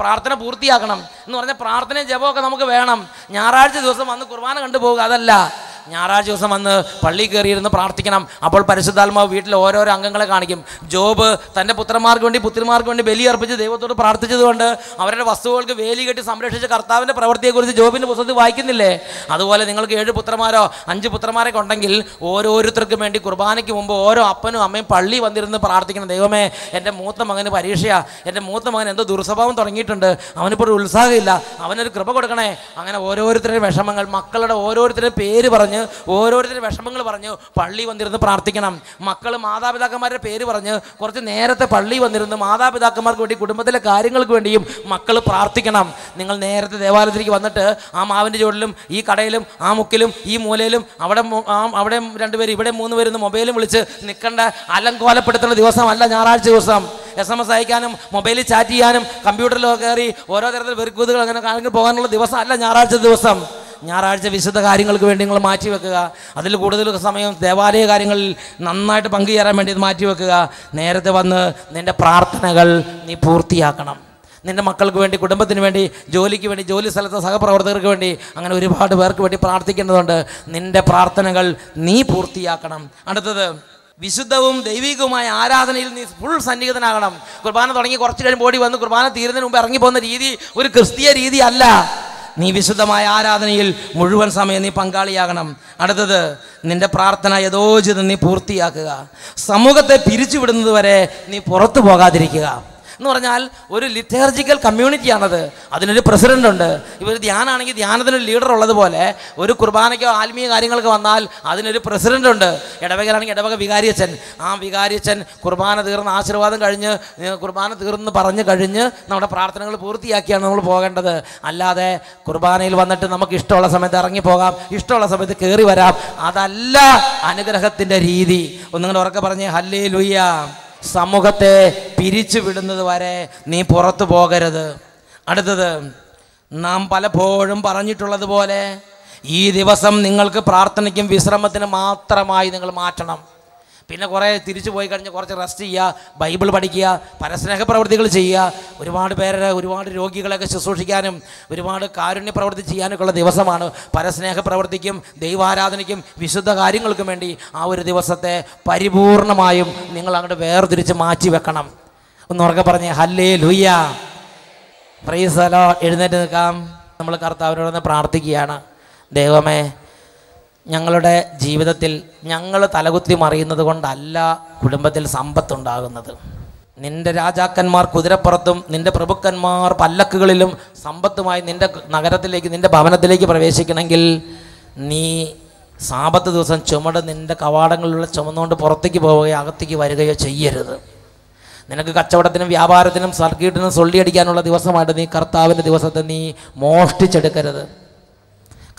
പ്രാർത്ഥന പൂർത്തിയാക്കണം എന്ന് പറഞ്ഞാൽ പ്രാർത്ഥനയും ജപമൊക്കെ നമുക്ക് വേണം. ഞായറാഴ്ച ദിവസം വന്ന് കുർബാന കണ്ടുപോകുക അതല്ല. ഞായറാഴ്ച ദിവസം വന്ന് പള്ളിയിൽ കയറിയിരുന്ന് പ്രാർത്ഥിക്കണം. അപ്പോൾ പരിശുദ്ധാത്മാവ് വീട്ടിലെ ഓരോരോ അംഗങ്ങളെ കാണിക്കും. ജോബ് തൻ്റെ പുത്രിമാർക്ക് വേണ്ടി ബലിയർപ്പിച്ച് ദൈവത്തോട് പ്രാർത്ഥിച്ചതുകൊണ്ട് അവരുടെ വസ്തുക്കൾക്ക് വേലി കെട്ടി സംരക്ഷിച്ച കർത്താവിൻ്റെ പ്രവൃത്തിയെക്കുറിച്ച് ജോബിൻ്റെ പുസ്തകത്തിൽ വായിക്കുന്നില്ലേ? അതുപോലെ നിങ്ങൾക്ക് 7 പുത്രന്മാരോ 5 പുത്രന്മാരൊക്കെ ഉണ്ടെങ്കിൽ ഓരോരുത്തർക്കും വേണ്ടി കുർബാനയ്ക്ക് മുമ്പ് ഓരോ അപ്പനും അമ്മയും പള്ളി വന്നിരുന്ന് പ്രാർത്ഥിക്കണം. ദൈവമേ, എൻ്റെ മൂത്ത മകന് പരീക്ഷയാണ്, എൻ്റെ മൂത്ത മകൻ എന്തോ ദുർസ്വഭാവം തുടങ്ങിയിട്ടുണ്ട്, അവനിപ്പോൾ ഒരു ഉത്സാഹമില്ല, അവനൊരു കൃപ കൊടുക്കണേ. അങ്ങനെ ഓരോരുത്തരുടെ വിഷമങ്ങൾ, മക്കളുടെ ഓരോരുത്തരുടെ പേര് പറഞ്ഞ് ഓരോരുത്തരുടെ വിഷമങ്ങൾ പറഞ്ഞു പള്ളി വന്നിരുന്ന് പ്രാർത്ഥിക്കണം. മക്കൾ മാതാപിതാക്കന്മാരുടെ പേര് പറഞ്ഞ് കുറച്ച് നേരത്തെ പള്ളി വന്നിരുന്ന് മാതാപിതാക്കന്മാർക്ക് വേണ്ടി കുടുംബത്തിലെ കാര്യങ്ങൾക്ക് വേണ്ടിയും മക്കൾ പ്രാർത്ഥിക്കണം. നിങ്ങൾ നേരത്തെ ദേവാലയത്തിലേക്ക് വന്നിട്ട് ആ മാവിൻ്റെ ചുവട്ടിലും ഈ കടയിലും ആ മുക്കിലും ഈ മൂലയിലും അവിടെ 2 പേര് ഇവിടെ 3 പേര് മൊബൈലും വിളിച്ച് നിൽക്കേണ്ട അലങ്കോലപ്പെടുത്തുന്ന ദിവസമല്ല ഞായറാഴ്ച ദിവസം. SMS അയക്കാനും മൊബൈലിൽ ചാറ്റ് ചെയ്യാനും കമ്പ്യൂട്ടറിലോ കയറി ഓരോ തരത്തിൽ വെറുക്കുതുകൾ അങ്ങനെ കാര്യങ്ങൾ പോകാനുള്ള ദിവസം അല്ല ഞായറാഴ്ച ദിവസം. ഞായറാഴ്ച വിശുദ്ധ കാര്യങ്ങൾക്ക് വേണ്ടി നിങ്ങൾ മാറ്റിവെക്കുക. അതിൽ കൂടുതൽ സമയം ദേവാലയ കാര്യങ്ങളിൽ നന്നായിട്ട് പങ്കുചേരാൻ വേണ്ടി മാറ്റിവെക്കുക. നേരത്തെ വന്ന് നിൻ്റെ പ്രാർത്ഥനകൾ നീ പൂർത്തിയാക്കണം. നിൻ്റെ മക്കൾക്ക് വേണ്ടി, കുടുംബത്തിന് വേണ്ടി, ജോലിക്ക് വേണ്ടി, ജോലി സ്ഥലത്തെ സഹപ്രവർത്തകർക്ക് വേണ്ടി, അങ്ങനെ ഒരുപാട് പേർക്ക് വേണ്ടി പ്രാർത്ഥിക്കേണ്ടതുണ്ട്. നിൻ്റെ പ്രാർത്ഥനകൾ നീ പൂർത്തിയാക്കണം. അടുത്തത്, വിശുദ്ധവും ദൈവികവുമായ ആരാധനയിൽ നീ ഫുൾ സന്നിഹിതനാകണം. കുർബാന തുടങ്ങി കുറച്ച് കഴിയുമ്പോൾ ഓടി വന്ന് കുർബാന തീരുന്നതിന് മുമ്പ് ഇറങ്ങിപ്പോകുന്ന രീതി ഒരു ക്രിസ്തീയ രീതി അല്ല. നീ വിശുദ്ധമായ ആരാധനയിൽ മുഴുവൻ സമയം നീ പങ്കാളിയാകണം. അടുത്തത്, നിന്റെ പ്രാർത്ഥന യഥോചിതം നീ പൂർത്തിയാക്കുക. സമൂഹത്തെ പിരിച്ചുവിടുന്നത് വരെ നീ പുറത്തു പോകാതിരിക്കുക. എന്ന് പറഞ്ഞാൽ ഒരു ലിറ്റേർജിക്കൽ കമ്മ്യൂണിറ്റിയാണത്. അതിനൊരു പ്രസിഡൻ്റ് ഉണ്ട്. ഇവർ ധ്യാനാണെങ്കിൽ ധ്യാനത്തിനൊരു ലീഡർ ഉള്ളതുപോലെ ഒരു കുർബാനയ്ക്കോ ആത്മീയ കാര്യങ്ങൾക്ക് വന്നാൽ അതിനൊരു പ്രസിഡൻ്റ് ഉണ്ട്. ഇടവകയിലാണെങ്കിൽ ഇടവക വികാരിയച്ഛൻ. ആ വികാരിയച്ഛൻ കുർബാന തീർന്ന് ആശീർവാദം കഴിഞ്ഞ് കുർബാന തീർന്ന് പറഞ്ഞു കഴിഞ്ഞ് നമ്മുടെ പ്രാർത്ഥനകൾ പൂർത്തിയാക്കിയാണ് നമ്മൾ പോകേണ്ടത്. അല്ലാതെ കുർബാനയിൽ വന്നിട്ട് നമുക്ക് ഇഷ്ടമുള്ള സമയത്ത് ഇറങ്ങിപ്പോകാം, ഇഷ്ടമുള്ള സമയത്ത് കയറി വരാം. അതല്ല അനുഗ്രഹത്തിൻ്റെ രീതി. ഒന്നുകൂടെ ഉറക്കെ പറഞ്ഞേ ഹല്ലേലൂയ. സമൂഹത്തെ പിരിച്ചു വിടുന്നത് വരെ നീ പുറത്തു പോകരുത്. അടുത്തത്, നാം പലപ്പോഴും പറഞ്ഞിട്ടുള്ളതുപോലെ ഈ ദിവസം നിങ്ങൾക്ക് പ്രാർത്ഥനയ്ക്കും വിശ്രമത്തിനും മാത്രമായി നിങ്ങൾ മാറ്റണം. പിന്നെ കുറേ തിരിച്ചു പോയി കഴിഞ്ഞ് കുറച്ച് റെസ്റ്റ് ചെയ്യുക, ബൈബിൾ പഠിക്കുക, പരസ്നേഹ പ്രവൃത്തികൾ ചെയ്യുക, ഒരുപാട് രോഗികളെയൊക്കെ ശുശ്രൂഷിക്കാനും ഒരുപാട് കാരുണ്യ പ്രവൃത്തി ചെയ്യാനൊക്കെ ഉള്ള ദിവസമാണ്. പരസ്നേഹ പ്രവൃത്തിക്കും ദൈവാരാധനയ്ക്കും വിശുദ്ധ കാര്യങ്ങൾക്കും വേണ്ടി ആ ഒരു ദിവസത്തെ പരിപൂർണമായും നിങ്ങൾ അങ്ങോട്ട് വേർതിരിച്ച് മാറ്റി വെക്കണം. ഒന്നുറക്കെ പറഞ്ഞേ ഹല്ലേലൂയ. Price the Lord. എഴുന്നേറ്റ് നിൽക്കാം. നമ്മൾ കർത്താവിനോടൊന്ന് പ്രാർത്ഥിക്കുകയാണ്. ദൈവമേ, ഞങ്ങളുടെ ജീവിതത്തിൽ ഞങ്ങൾ തലകുത്തി മറിയുന്നത് കൊണ്ടല്ല കുടുംബത്തിൽ സമ്പത്തുണ്ടാകുന്നത്. നിൻ്റെ രാജാക്കന്മാർ കുതിരപ്പുറത്തും നിൻ്റെ പ്രഭുക്കന്മാർ പല്ലക്കുകളിലും സമ്പത്തുമായി നിൻ്റെ നഗരത്തിലേക്ക്, നിൻ്റെ ഭവനത്തിലേക്ക് പ്രവേശിക്കണമെങ്കിൽ നീ സാബത്ത് ദിവസം നിൻ്റെ കവാടങ്ങളിലുള്ള ചുമന്നുകൊണ്ട് പുറത്തേക്ക് പോവുകയോ അകത്തേക്ക് വരികയോ ചെയ്യരുത്. നിനക്ക് കച്ചവടത്തിനും വ്യാപാരത്തിനും സർക്കിട്ടിനും സൊള്ളിയടിക്കാനുള്ള ദിവസമായിട്ട് നീ കർത്താവിൻ്റെ ദിവസത്തെ നീ മോഷ്ടിച്ചെടുക്കരുത്.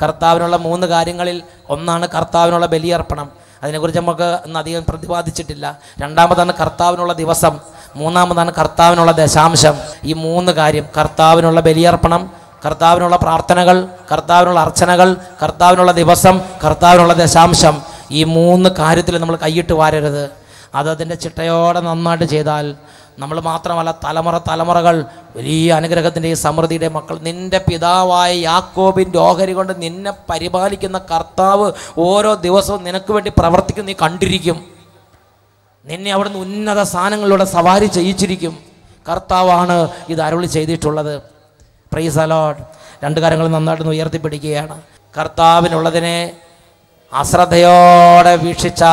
കർത്താവിനുള്ള 3 കാര്യങ്ങളിൽ ഒന്നാണ് കർത്താവിനുള്ള ബലിയർപ്പണം. അതിനെക്കുറിച്ച് നമുക്ക് ഇന്ന് അധികം പ്രതിപാദിച്ചിട്ടില്ല. രണ്ടാമതാണ് കർത്താവിനുള്ള ദിവസം, മൂന്നാമതാണ് കർത്താവിനുള്ള ദശാംശം. ഈ 3 കാര്യം, കർത്താവിനുള്ള ബലിയർപ്പണം, കർത്താവിനുള്ള പ്രാർത്ഥനകൾ, കർത്താവിനുള്ള അർച്ചനകൾ, കർത്താവിനുള്ള ദിവസം, കർത്താവിനുള്ള ദശാംശം, ഈ 3 കാര്യത്തിൽ നമ്മൾ കൈയിട്ട് വാരരുത്. അതിൻ്റെ ചിട്ടയോടെ നന്നായിട്ട് ചെയ്താൽ നമ്മൾ മാത്രമല്ല, തലമുറകൾ വലിയ അനുഗ്രഹത്തിൻ്റെ സമൃദ്ധിയുടെ മക്കൾ. നിൻ്റെ പിതാവായ യാക്കോബിൻ്റെ ഓഹരി കൊണ്ട് നിന്നെ പരിപാലിക്കുന്ന കർത്താവ് ഓരോ ദിവസവും നിനക്ക് വേണ്ടി പ്രവർത്തിക്കും. നീ കണ്ടിരിക്കും. നിന്നെ അവിടുന്ന് ഉന്നത സ്ഥാനങ്ങളിലൂടെ സവാരി ചെയ്യിച്ചിരിക്കും. കർത്താവാണ് ഇത് അരുളി ചെയ്തിട്ടുള്ളത്. Price the Lord. രണ്ട് കാര്യങ്ങൾ നന്നായിട്ട് ഉയർത്തിപ്പിടിക്കുകയാണ്. കർത്താവിനുള്ളതിനെ അശ്രദ്ധയോടെ വീക്ഷിച്ച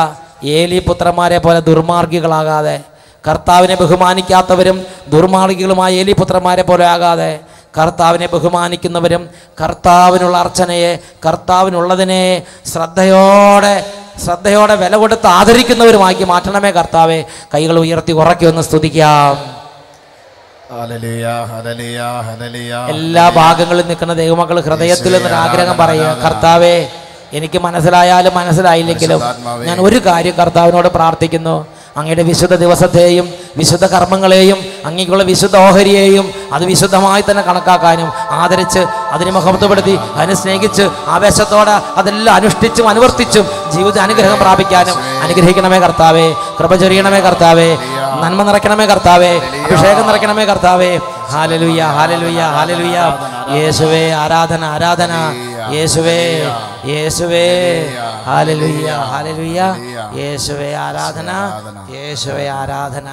ഏലി പുത്രന്മാരെ പോലെ ദുർമാർഗികളാകാതെ, കർത്താവിനെ ബഹുമാനിക്കാത്തവരും ദുർമാർഗികളുമായ ഏലി പുത്രന്മാരെ പോലെ ആകാതെ, കർത്താവിനെ ബഹുമാനിക്കുന്നവരും കർത്താവിനുള്ള അർച്ചനയെ, കർത്താവിനുള്ളതിനെ ശ്രദ്ധയോടെ വില കൊടുത്ത് ആദരിക്കുന്നവരുമാക്കി മാറ്റണമേ കർത്താവെ. കൈകൾ ഉയർത്തി ഉറക്കി ഒന്ന് സ്തുതിക്കാം. എല്ലാ ഭാഗങ്ങളിൽ നിൽക്കുന്ന ദൈവമക്കൾ ഹൃദയത്തിൽ നിന്നൊരു ആഗ്രഹം പറയുക, കർത്താവെ എനിക്ക് മനസ്സിലായാലും മനസ്സിലായില്ലെങ്കിലും ഞാൻ ഒരു കാര്യം കർത്താവിനോട് പ്രാർത്ഥിക്കുന്നു. അങ്ങയുടെ വിശുദ്ധ ദിവസത്തെയും വിശുദ്ധ കർമ്മങ്ങളെയും അങ്ങേക്കുള്ള വിശുദ്ധ ഓഹരിയെയും അത് വിശുദ്ധമായി തന്നെ കണക്കാക്കാനും ആദരിച്ച് അതിനെ മഹത്വപ്പെടുത്തി അതിനെ സ്നേഹിച്ച് ആവേശത്തോടെ അതെല്ലാം അനുഷ്ഠിച്ചും അനുവർത്തിച്ചും ജീവിത അനുഗ്രഹം പ്രാപിക്കാനും അനുഗ്രഹിക്കണമേ കർത്താവേ. കൃപ ചൊരിയണമേ കർത്താവേ. നന്മ നിറയ്ക്കണമേ കർത്താവേ. അഭിഷേകം നിറയ്ക്കണമേ കർത്താവേ. Hallelujah, hallelujah, hallelujah. യേശുവേ ആരാധന, ആരാധന. യേശുവേ, യേശുവേ, ഹല്ലേലൂയ, ഹല്ലേലൂയ. യേശുവേ ആരാധന, യേശുവേ ആരാധന.